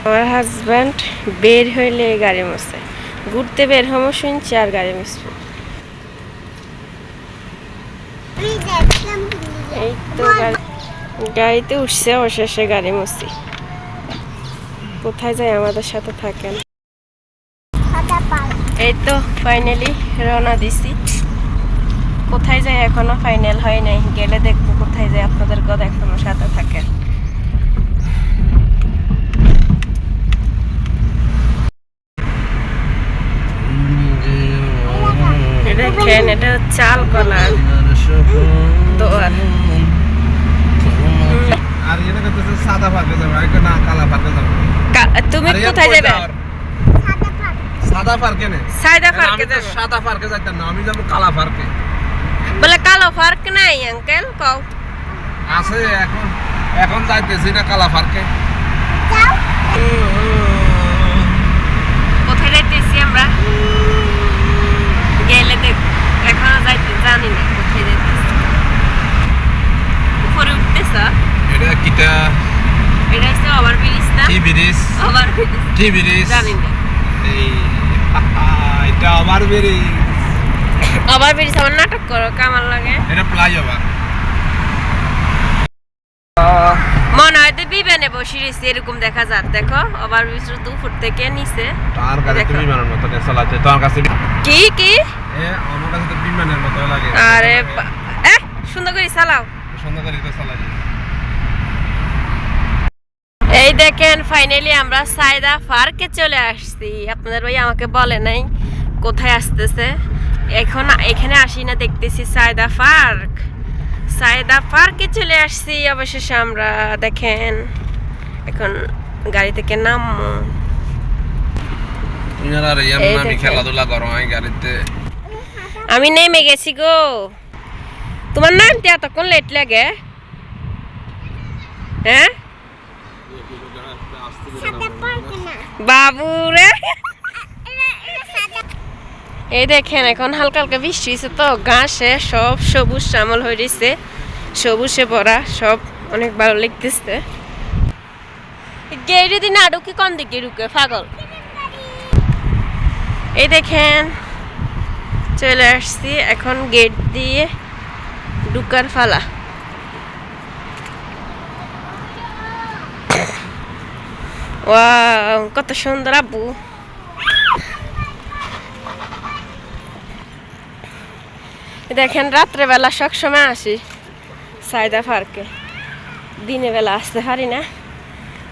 আমার হাজব্যান্ড বের হইলে গাড়ি মুছে, ঘুরতে বের হমো শুনছি আর গাড়ি মুছবো। এই তো গাড়িতে উঠছে, অবশেষে গাড়ি মুছি। কোথায় যাই আমাদের সাথে থাকেন। এই তো ফাইনালি রওনা দিছি। কোথায় যাই এখনো ফাইনাল হয় নাই, গেলে দেখবো কোথায় যাই। আপনাদের কথা এখনো সাথে থাকেন। দেখেন এটা চাল কলার দোয়ার। আর এটা কত সাদা পার্কে যাবে, আর না কালা পার্কে যাবে। তুমি কোথায় যাবে? সাদা পার্কে না, সাদা পার্কে যাবে। সাদা পার্কে যাইতাম না, আমি যাব কালা পার্কে। বলে কালো পার্ক নাই আঙ্কেল? কও আছে, এখন এখন যাইতেছি না কালা পার্কে। কোথায় যাইতেছি আমরা, গেলে দেখ। এখনো যাইতে জানি না কোথায় যাইতেছি। উপরে উঠতেছ? এটা কিটা? এটা হচ্ছে ওভারব্রিজ না? কি ব্রিজ? ওভারব্রিজ। কি ব্রিজ? জানি না। এই এটা ওভারব্রিজ। ওভারব্রিজ আমার নাটক করো কামাল লাগে। এটা ফ্লাইওভার। মনে হয় তো বিমানে বসে রয়েছে, এরকম দেখা যায়। দেখো ওভারব্রিজ তো উপর থেকে নিচে। তার কাছে তো বিমানের মতো চালাচ্ছে, তোমার কাছে কি কি? আমার কাছে তো বিমানের মতো লাগে। আরে সুন্দর করে চালাও। সুন্দর করে তো চালাই। এই দেখেন ফাইনালি আমরা সাইদা পার্কে চলে আসছি। আপনাদের ভাই আমাকে বলে নাই কোথায় আসতেছে। এখন এখানে আসি না, দেখতেছি সাইদা পার্ক। সাইদা পার্কে চলে আসছি অবশেষে আমরা। দেখেন এখন গাড়ি থেকে নামবো। আমি খেলাধুলা করো গাড়িতে। আমি নেমে গেছি গো। তোমার নামতে এতক্ষণ লেট লাগে? হ্যাঁ বাবু রে। এই দেখেন এখন হালকা হালকা বৃষ্টি হয়েছে তো, ঘাসে সব সবুজ শ্যামল হয়ে রয়েছে, সবুজে ভরা, সব অনেক ভালো লাগতেছে। গেট যদি না ঢুকি কোন দিকে ঢুকে পাগল। এই দেখেন চলে আসছি, এখন গেট দিয়ে ঢুকার ফালা। ওয়াও কত সুন্দর আব্বু। দেখেন রাত্রেবেলা সবসময় আসি সাইদা পার্কে, দিনে বেলা আসতে পারি না।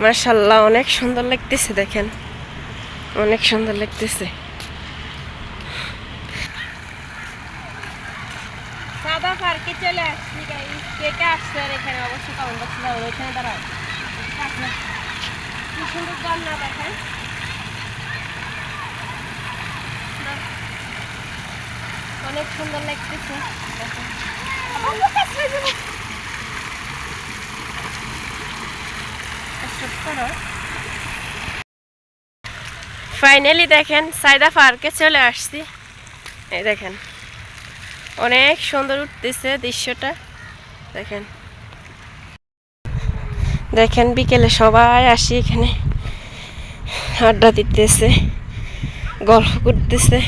মাশাআল্লাহ অনেক সুন্দর লাগতেছে, দেখেন অনেক সুন্দর লাগতেছে। সাদা পার্কে চলে আসছি গাইস। কে কে আসছে আর এখানে অবশ্যই কমেন্ট বক্সে জানাবেন। এখানে দাঁড়াও, কি সুন্দর ঝর্ণা দেখেন। অনেক সুন্দর লাগতেছে। ফাইনালি দেখেন সাইদা পার্কে চলে আসছি। এই দেখেন অনেক সুন্দর উঠতেছে দৃশ্যটা। দেখেন দেখেন বিকেলে সবাই আসি এখানে আড্ডা দিতেছে, গল্প করতেছে,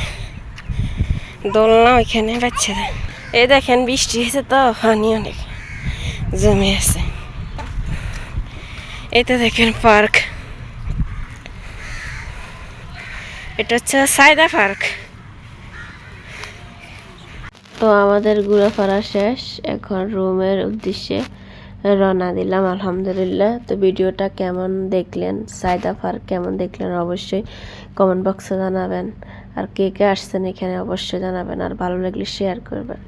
দোলনা ওইখানে বাচ্চাদের। এই দেখেন বৃষ্টি হয়েছে তো পানি অনেক জমে আছে। এটা দেখেন পার্ক, এটা হচ্ছে সাইদা পার্ক। তো আমাদের ঘোরাফেরা শেষ, এখন রুমের উদ্দেশ্যে রওনা দিলাম আলহামদুলিল্লাহ। তো ভিডিওটা কেমন দেখলেন, সাইদা পার্ক কেমন দেখলেন অবশ্যই কমেন্ট বক্সে জানাবেন। আর কে কে আসছেন এখানে অবশ্যই জানাবেন, আর ভালো লাগলে শেয়ার করবেন।